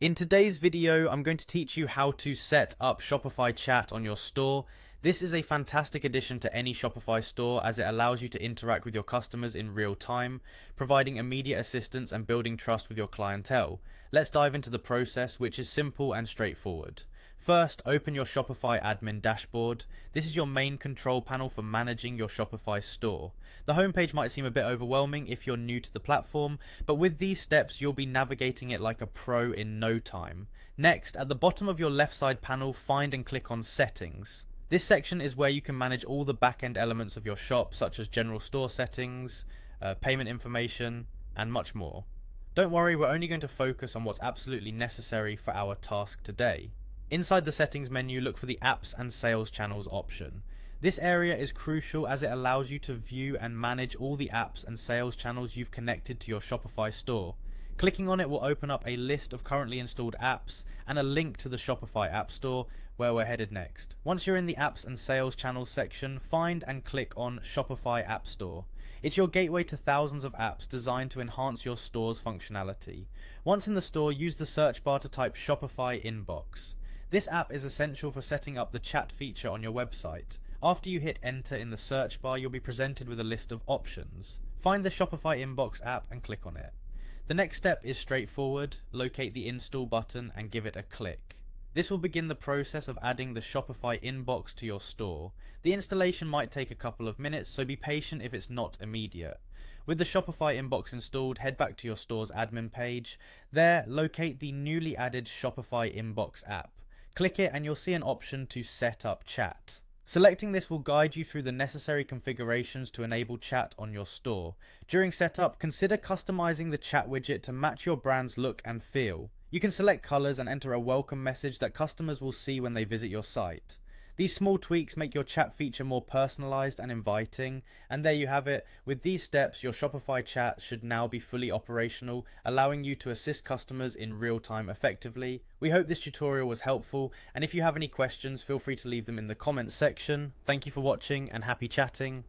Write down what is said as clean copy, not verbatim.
In today's video, I'm going to teach you how to set up Shopify chat on your store. This is a fantastic addition to any Shopify store as it allows you to interact with your customers in real time, providing immediate assistance and building trust with your clientele. Let's dive into the process, which is simple and straightforward. First, open your Shopify admin dashboard. This is your main control panel for managing your Shopify store. The homepage might seem a bit overwhelming if you're new to the platform, but with these steps you'll be navigating it like a pro in no time. Next, at the bottom of your left side panel, find and click on Settings. This section is where you can manage all the back-end elements of your shop, such as general store settings, payment information, and much more. Don't worry, we're only going to focus on what's absolutely necessary for our task today. Inside the settings menu, look for the apps and sales channels option. This area is crucial as it allows you to view and manage all the apps and sales channels you've connected to your Shopify store. Clicking on it will open up a list of currently installed apps and a link to the Shopify App Store, where we're headed next. Once you're in the apps and sales channels section, find and click on Shopify App Store. It's your gateway to thousands of apps designed to enhance your store's functionality. Once in the store, use the search bar to type Shopify Inbox. This app is essential for setting up the chat feature on your website. After you hit enter in the search bar, you'll be presented with a list of options. Find the Shopify Inbox app and click on it. The next step is straightforward. Locate the install button and give it a click. This will begin the process of adding the Shopify Inbox to your store. The installation might take a couple of minutes, so be patient if it's not immediate. With the Shopify Inbox installed, head back to your store's admin page. There, locate the newly added Shopify Inbox app. Click it and you'll see an option to set up chat. Selecting this will guide you through the necessary configurations to enable chat on your store. During setup, consider customizing the chat widget to match your brand's look and feel. You can select colors and enter a welcome message that customers will see when they visit your site. These small tweaks make your chat feature more personalized and inviting, and there you have it. With these steps, your Shopify chat should now be fully operational, allowing you to assist customers in real time effectively. We hope this tutorial was helpful, and if you have any questions, feel free to leave them in the comments section. Thank you for watching and happy chatting.